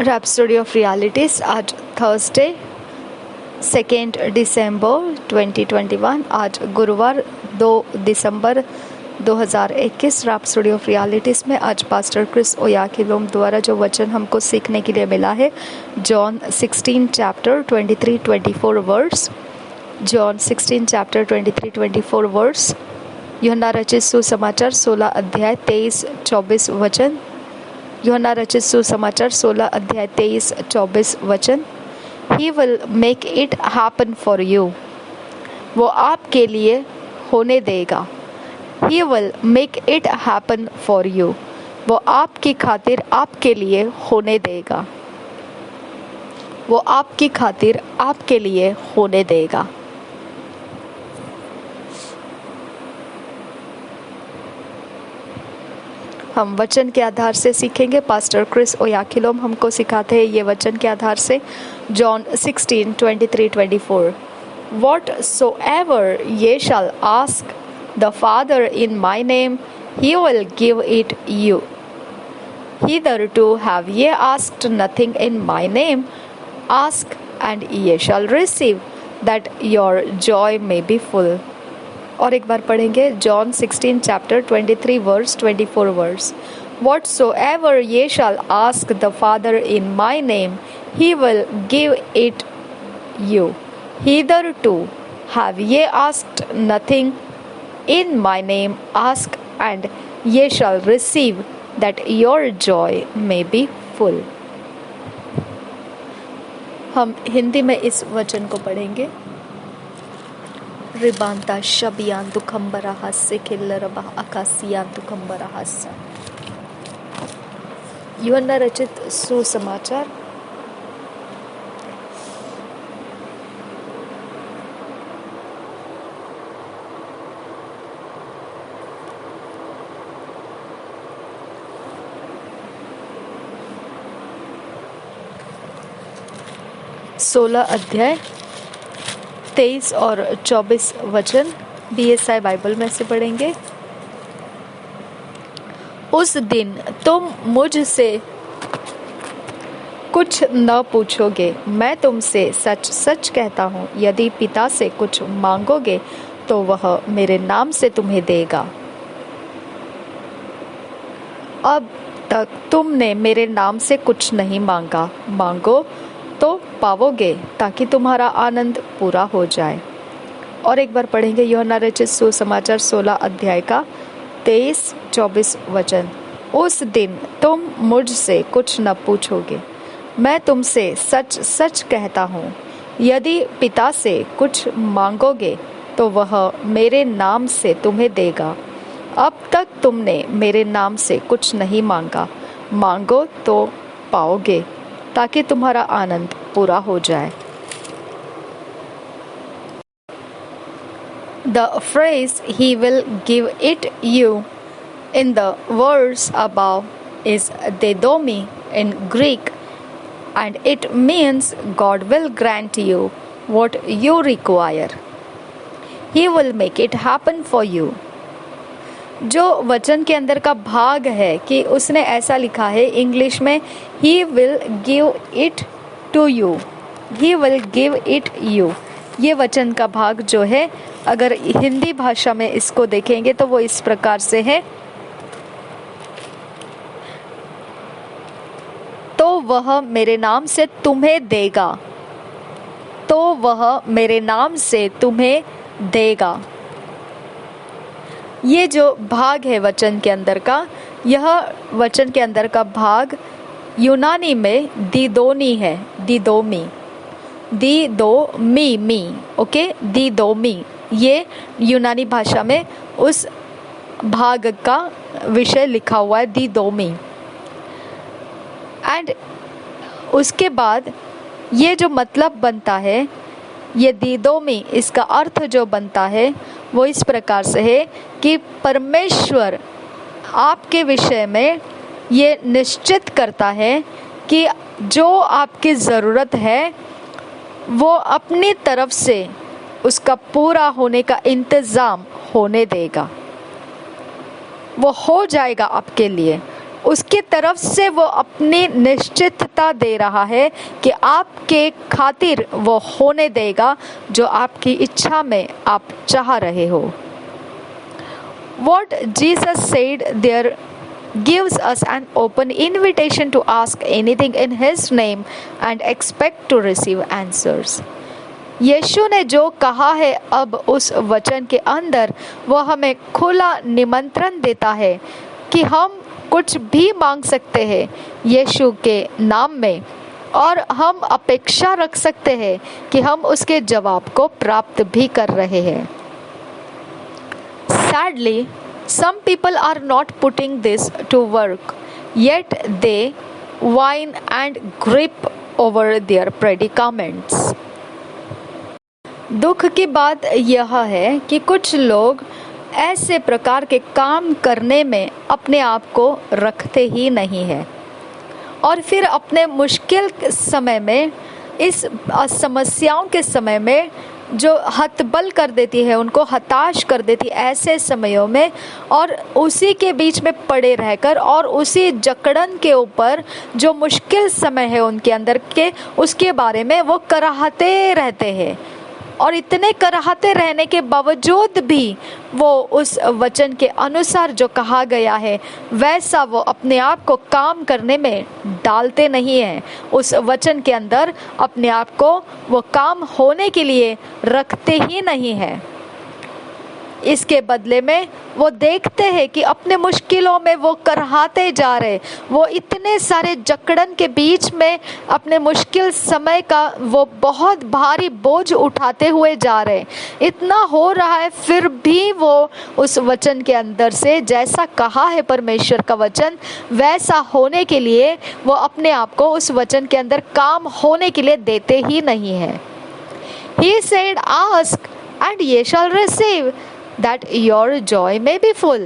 Rhapsody of realities आज Thursday 2 दिसंबर 2021। आज गुरुवार 2 दिसंबर 2021। रैप्सोडी ऑफ रियलिटीज़ में आज पास्टर क्रिस ओयाखिलोम द्वारा जो वचन हमको सीखने के लिए मिला है, John 16 chapter 23-24 verse. John 16 chapter 23-24 verse. यूहन्ना रचित सुसमाचार 16 अध्याय 23-24 वचन। यूहन्ना रचित सुसमाचार 16 अध्याय 23-24 वचन। He will make it happen for you. वो आपके लिए होने देगा। He will make it happen for you. वो आपकी खातिर आपके लिए होने देगा। वो आपकी खातिर आपके लिए होने देगा। हम वचन के आधार से सीखेंगे। पास्टर क्रिस ओयाखिलोम हमको सिखाते हैं ये वचन के आधार से। John 16:23-24। Whatsoever ye shall ask the Father in my name, he will give it you. Hitherto have ye asked nothing in my name. Ask and ye shall receive, that your joy may be full. और एक बार पढ़ेंगे John 16 chapter 23-24 verse. Whatsoever ye shall ask the Father in my name, he will give it you. Hitherto have ye asked nothing in my name. Ask and ye shall receive, that your joy may be full. हम हिंदी में इस वचन को पढ़ेंगे। रिबांता शबियान दुखंबरा हास्य खिल्लरबा आकाशियान दुखंबरा हास्य। यूहन्ना रचित सुसमाचार 16 अध्याय 23 और 24 वचन BSI बाइबल में से पढ़ेंगे। उस दिन तुम मुझसे कुछ न पूछोगे। मैं तुमसे सच सच कहता हूँ, यदि पिता से कुछ मांगोगे तो वह मेरे नाम से तुम्हें देगा। अब तक तुमने मेरे नाम से कुछ नहीं मांगा। मांगो तो पाओगे, ताकि तुम्हारा आनंद पूरा हो जाए। और एक बार पढ़ेंगे यूहन्ना रचित सुसमाचार 16 अध्याय का 23-24 वचन। उस दिन तुम मुझसे कुछ न पूछोगे। मैं तुमसे सच सच कहता हूँ, यदि पिता से कुछ मांगोगे तो वह मेरे नाम से तुम्हें देगा। अब तक तुमने मेरे नाम से कुछ नहीं मांगा। मांगो तो पाओगे, ताकि तुम्हारा आनंद पूरा हो जाए। The phrase "He will give it you" in the verse above is "dedomi" in Greek, and it means God will grant you what you require. He will make it happen for you. जो वचन के अंदर का भाग है कि उसने ऐसा लिखा है इंग्लिश में, He will give it to you. He will give it you. ये वचन का भाग जो है, अगर हिंदी भाषा में इसको देखेंगे तो वो इस प्रकार से है, तो वह मेरे नाम से तुम्हें देगा। तो वह मेरे नाम से तुम्हें देगा। ये जो भाग है वचन के अंदर का, यह वचन के अंदर का भाग यूनानी में दीदोनी है। दीदोमी, दीदोमी, ओके, दीदोमी। ये यूनानी भाषा में उस भाग का विषय लिखा हुआ है, दीदोमी। एंड उसके बाद ये जो मतलब बनता है, ये दीदोमी, इसका अर्थ जो बनता है वो इस प्रकार से है कि परमेश्वर आपके विषय में ये निश्चित करता है कि जो आपकी ज़रूरत है वो अपनी तरफ से उसका पूरा होने का इंतज़ाम होने देगा। वो हो जाएगा आपके लिए। उसकी तरफ से वो अपनी निश्चितता दे रहा है कि आपके खातिर वो होने देगा जो आपकी इच्छा में आप चाह रहे हो। What Jesus said there gives us an open invitation to ask anything in His name and expect to receive answers. यीशु ने जो कहा है अब उस वचन के अंदर वो हमें खुला निमंत्रण देता है कि हम कुछ भी मांग सकते हैं यीशु के नाम में, और हम अपेक्षा रख सकते हैं कि हम उसके जवाब को प्राप्त भी कर रहे हैं। Sadly, some people are not putting this to work, yet they whine and gripe over their predicaments. दुख की बात यह है कि कुछ लोग ऐसे प्रकार के काम करने में अपने आप को रखते ही नहीं है और फिर अपने मुश्किल समय में, इस समस्याओं के समय में जो हतबल कर देती है, उनको हताश कर देती ऐसे समयों में, और उसी के बीच में पड़े रहकर और उसी जकड़न के ऊपर जो मुश्किल समय है उनके अंदर के, उसके बारे में वो कराहते रहते हैं। और इतने कराहते रहने के बावजूद भी वो उस वचन के अनुसार जो कहा गया है वैसा वो अपने आप को काम करने में डालते नहीं हैं। उस वचन के अंदर अपने आप को वो काम होने के लिए रखते ही नहीं हैं। इसके बदले में वो देखते हैं कि अपने मुश्किलों में वो कराहते जा रहे, वो इतने सारे जकड़न के बीच में अपने मुश्किल समय का वो बहुत भारी बोझ उठाते हुए जा रहे, इतना हो रहा है, फिर भी वो उस वचन के अंदर से जैसा कहा है परमेश्वर का वचन वैसा होने के लिए वो अपने आप को उस वचन के अंदर काम होने के लिए देते ही नहीं है। He said, ask and ye shall receive, that your joy may be full.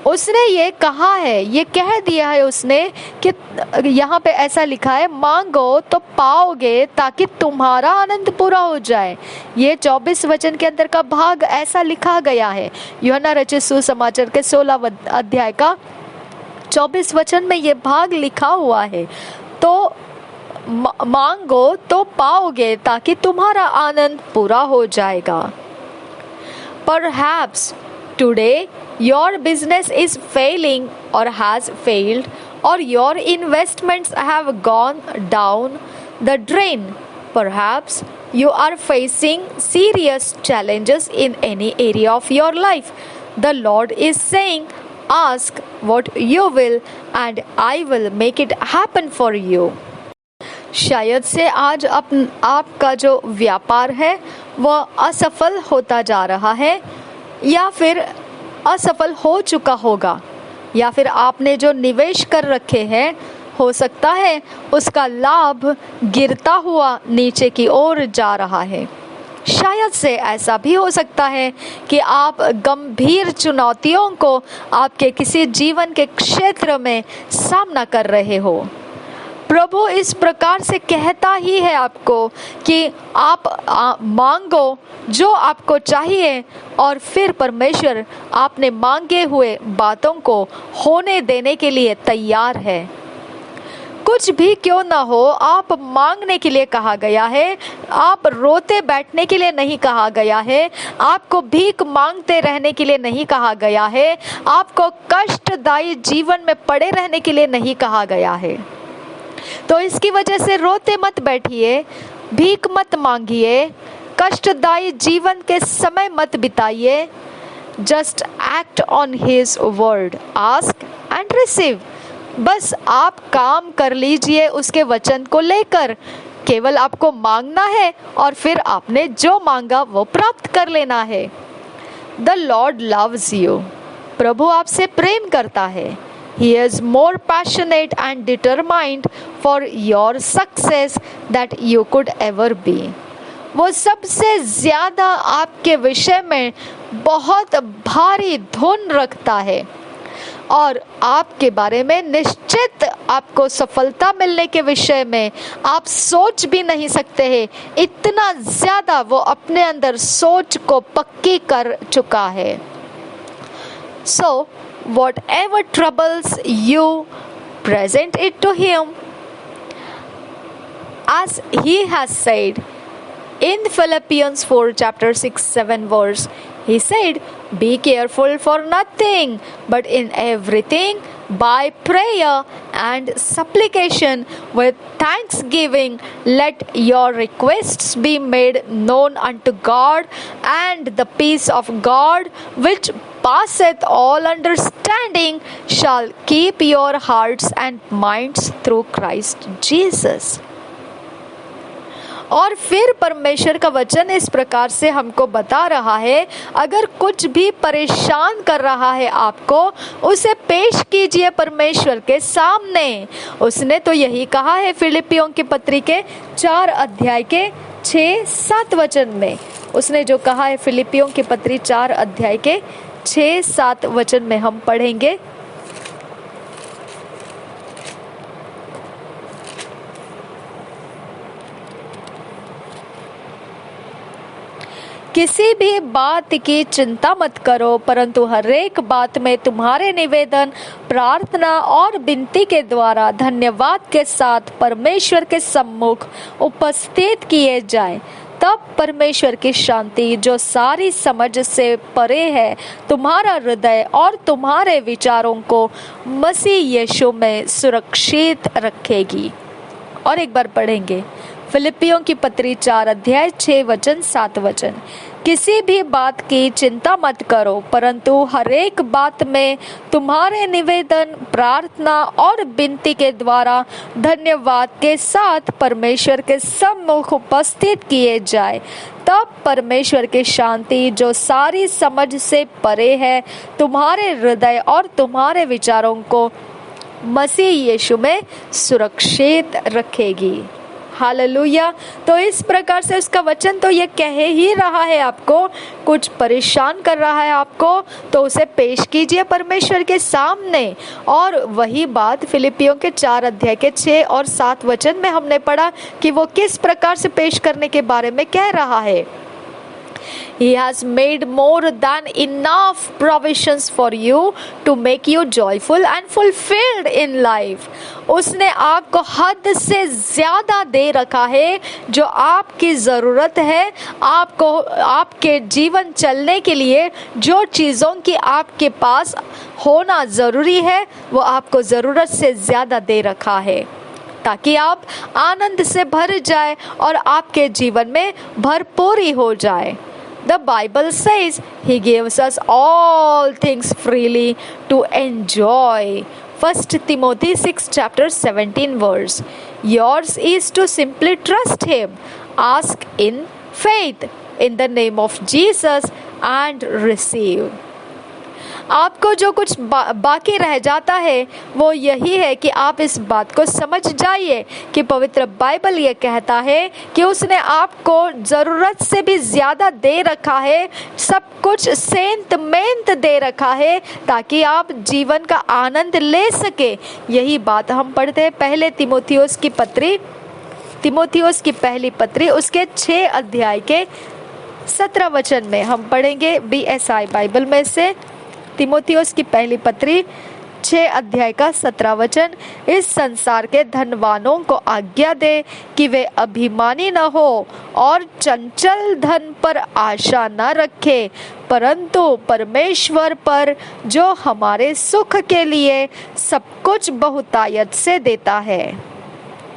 उसने ये कहा है, ये कह दिया है उसने कि यहाँ पे ऐसा लिखा है, मांगो तो पाओगे ताकि तुम्हारा आनंद पूरा हो जाए। ये 24 वचन के अंदर का भाग ऐसा लिखा गया है। यूहन्ना रचित सुसमाचार के 16 अध्याय का 24 वचन में ये भाग लिखा हुआ है। तो मांगो तो पाओगे ताकि तुम्हारा आनंद पूरा हो जाएगा। Perhaps today your business is failing or has failed, or your investments have gone down the drain. Perhaps you are facing serious challenges in any area of your life. The Lord is saying, ask what you will and I will make it happen for you. शायद से आज आपका जो व्यापार है वह असफल होता जा रहा है, या फिर असफल हो चुका होगा, या फिर आपने जो निवेश कर रखे हैं हो सकता है उसका लाभ गिरता हुआ नीचे की ओर जा रहा है। शायद से ऐसा भी हो सकता है कि आप गंभीर चुनौतियों को आपके किसी जीवन के क्षेत्र में सामना कर रहे हो। प्रभु इस प्रकार से कहता ही है आपको कि आप मांगो जो आपको चाहिए, और फिर परमेश्वर आपने मांगे हुए बातों को होने देने के लिए तैयार है। कुछ भी क्यों ना हो, आप मांगने के लिए कहा गया है, आप रोते बैठने के लिए नहीं कहा गया है, आपको भीख मांगते रहने के लिए नहीं कहा गया है, आपको कष्टदायी जीवन में पड़े रहने के लिए नहीं कहा गया है। तो इसकी वजह से रोते मत बैठिए, भीख मत मांगिए, कष्टदायी जीवन के समय मत बिताइए। Just act on his word, ask and receive. बस आप काम कर लीजिए उसके वचन को लेकर। केवल आपको मांगना है और फिर आपने जो मांगा वो प्राप्त कर लेना है। The Lord loves you. प्रभु आपसे प्रेम करता है। He is more passionate and determined for your success that you could ever be. वो सबसे ज़्यादा आपके विषय में बहुत भारी धुन रखता है और आपके बारे में निश्चित आपको सफलता मिलने के विषय में आप सोच भी नहीं सकते हैं। इतना ज़्यादा वो अपने अंदर सोच को पक्की कर चुका है। So whatever troubles you, present it to Him. As He has said in Philippians 4 chapter 6-7 verse, He said, "Be careful for nothing, but in everything by prayer and supplication with thanksgiving let your requests be made known unto God, and the peace of God which passeth all understanding shall keep your hearts and minds through Christ Jesus." और फिर परमेश्वर का वचन इस प्रकार से हमको बता रहा है, अगर कुछ भी परेशान कर रहा है आपको, उसे पेश कीजिए परमेश्वर के सामने। उसने तो यही कहा है फिलिपियों की पत्री के 4 अध्याय के 6-7 वचन में। उसने जो कहा है फिलिपियों की पत्री 4 अध्याय के 6-7 वचन में हम पढ़ेंगे। किसी भी बात की चिंता मत करो, परंतु हर एक बात में तुम्हारे निवेदन, प्रार्थना और विनती के द्वारा धन्यवाद के साथ परमेश्वर के सम्मुख उपस्थित किए जाएं। तब परमेश्वर की शांति, जो सारी समझ से परे है, तुम्हारा हृदय और तुम्हारे विचारों को मसीह यीशु में सुरक्षित रखेगी। और एक बार पढ़ेंगे फिलिपियों की पत्री 4 अध्याय 6-7 वचन। किसी भी बात की चिंता मत करो, परंतु हर एक बात में तुम्हारे निवेदन, प्रार्थना और विनती के द्वारा धन्यवाद के साथ परमेश्वर के सम्मुख उपस्थित किए जाए। तब परमेश्वर की शांति, जो सारी समझ से परे है, तुम्हारे हृदय और तुम्हारे विचारों को मसीह यीशु में सुरक्षित रखेगी। हालेलुया। तो इस प्रकार से उसका वचन तो ये कह ही रहा है, आपको कुछ परेशान कर रहा है आपको, तो उसे पेश कीजिए परमेश्वर के सामने। और वही बात फिलिपियों के 4 अध्याय के 6 और 7 वचन में हमने पढ़ा कि वो किस प्रकार से पेश करने के बारे में कह रहा है। He has made more than enough provisions for you to make you joyful and fulfilled in life. उसने आपको हद से ज्यादा दे रखा है, जो आपकी ज़रूरत है। आपको आपके जीवन चलने के लिए जो चीज़ों की आपके पास होना ज़रूरी है, वो आपको ज़रूरत से ज़्यादा दे रखा है, ताकि आप आनंद से भर जाए और आपके जीवन में भरपूरी हो जाए। The Bible says He gives us all things freely to enjoy. 1 Timothy 6 chapter 17 verse. Yours is to simply trust Him, ask in faith in the name of Jesus and receive. आपको जो कुछ बाकी रह जाता है वो यही है कि आप इस बात को समझ जाइए कि पवित्र बाइबल ये कहता है कि उसने आपको ज़रूरत से भी ज़्यादा दे रखा है, सब कुछ सेंत मेंत दे रखा है, ताकि आप जीवन का आनंद ले सके। यही बात हम पढ़ते हैं पहले तीमुथियुस की पहली पत्री उसके 6 अध्याय के 17 वचन में हम पढ़ेंगे BSI बाइबल में से। तीमुथियुस की पहली पत्री 6 अध्याय का 17 वचन। इस संसार के धनवानों को आज्ञा दे कि वे अभिमानी न हो और चंचल धन पर आशा न रखे, परंतु परमेश्वर पर, जो हमारे सुख के लिए सब कुछ बहुतायत से देता है।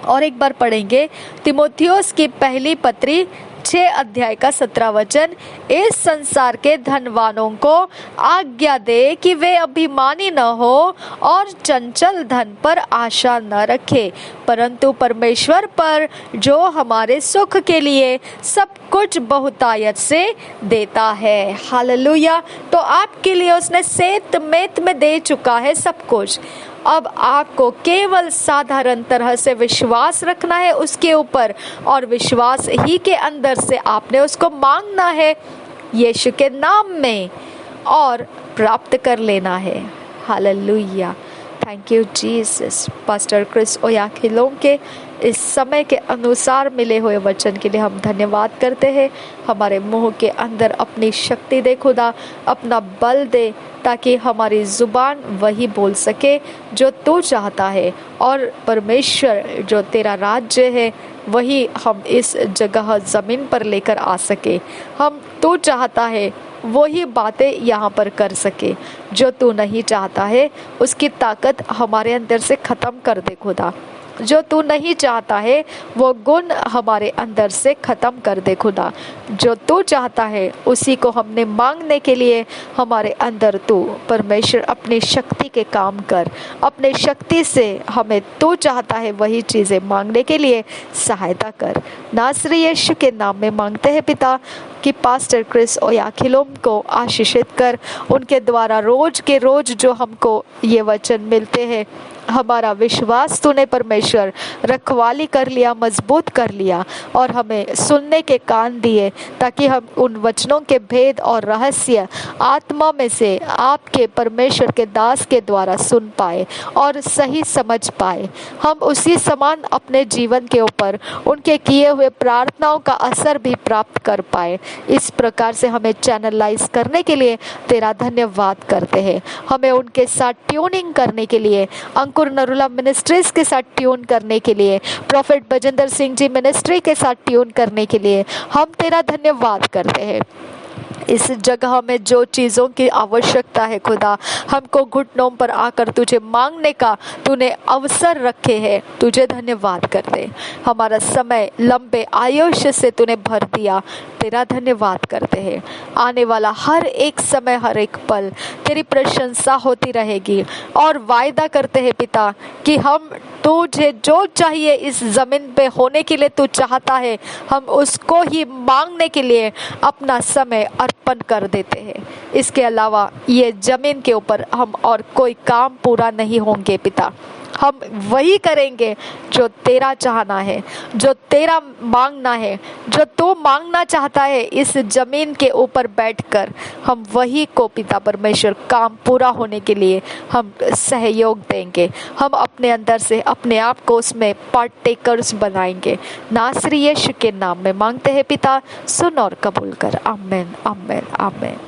और एक बार पढ़ेंगे तीमुथियुस की पहली पत्री 6 अध्याय का 17 वचन। इस संसार के धनवानों को आज्ञा दे कि वे अभिमानी न हो और चंचल धन पर आशा न रखे, परंतु परमेश्वर पर, जो हमारे सुख के लिए सब कुछ बहुतायत से देता है। हालेलुया। तो आपके लिए उसने सेत मेत में दे चुका है सब कुछ। अब आपको केवल साधारण तरह से विश्वास रखना है उसके ऊपर, और विश्वास ही के अंदर से आपने उसको मांगना है यीशु के नाम में और प्राप्त कर लेना है। Hallelujah. Thank you Jesus. Pastor Chris Oyakhilome के इस समय के अनुसार मिले हुए वचन के लिए हम धन्यवाद करते हैं। हमारे मुंह के अंदर अपनी शक्ति दे खुदा, अपना बल दे, ताकि हमारी ज़ुबान वही बोल सके जो तू चाहता है, और परमेश्वर जो तेरा राज्य है वही हम इस जगह ज़मीन पर लेकर आ सके। हम तू चाहता है वही बातें यहाँ पर कर सके, जो तू नहीं चाहता है उसकी ताकत हमारे अंदर से ख़त्म कर दे खुदा। जो तू नहीं चाहता है वो गुण हमारे अंदर से ख़त्म कर दे खुदा। जो तू चाहता है उसी को हमने मांगने के लिए हमारे अंदर तू परमेश्वर अपनी शक्ति के काम कर। अपने शक्ति से हमें तू चाहता है वही चीज़ें मांगने के लिए सहायता कर। नासरी यीशु के नाम में मांगते हैं पिता कि पास्टर क्रिस ओयाखिलोम को आशीषित कर। उनके द्वारा रोज के रोज जो हमको ये वचन मिलते हैं, हमारा विश्वास तूने परमेश्वर रखवाली कर लिया, मजबूत कर लिया, और हमें सुनने के कान दिए, ताकि हम उन वचनों के भेद और रहस्य आत्मा में से आपके परमेश्वर के दास के द्वारा सुन पाए और सही समझ पाए। हम उसी समान अपने जीवन के ऊपर उनके किए हुए प्रार्थनाओं का असर भी प्राप्त कर पाए। इस प्रकार से हमें चैनलाइज करने के लिए तेरा धन्यवाद करते हैं। हमें उनके साथ ट्यूनिंग करने के लिए, अंकुर नरूला मिनिस्ट्रीज के साथ ट्यून करने के लिए, प्रॉफिट बजेंद्र सिंह जी मिनिस्ट्री के साथ ट्यून करने के लिए हम तेरा धन्यवाद करते हैं। इस जगह में जो चीज़ों की आवश्यकता है खुदा, हमको घुटनों पर आकर तुझे मांगने का तूने अवसर रखे हैं, तुझे धन्यवाद करते। हमारा समय लंबे आयुष्य से तूने भर दिया, तेरा धन्यवाद करते हैं। आने वाला हर एक समय, हर एक पल तेरी प्रशंसा होती रहेगी, और वायदा करते हैं पिता कि हम तुझे जो चाहिए इस जमीन पे होने के लिए तू चाहता है, हम उसको ही मांगने के लिए अपना समय अर्पण कर देते हैं। इसके अलावा ये जमीन के ऊपर हम और कोई काम पूरा नहीं होंगे पिता। हम वही करेंगे जो तेरा चाहना है, जो तेरा मांगना है, जो तू मांगना चाहता है इस जमीन के ऊपर बैठकर, हम वही को पिता परमेश्वर काम पूरा होने के लिए हम सहयोग देंगे। हम अपने अंदर से अपने आप को उसमें पार्टेकर्स बनाएंगे। नासरी यीशु के नाम में मांगते हैं पिता, सुन और कबूल कर। आमीन, आमीन, आमीन।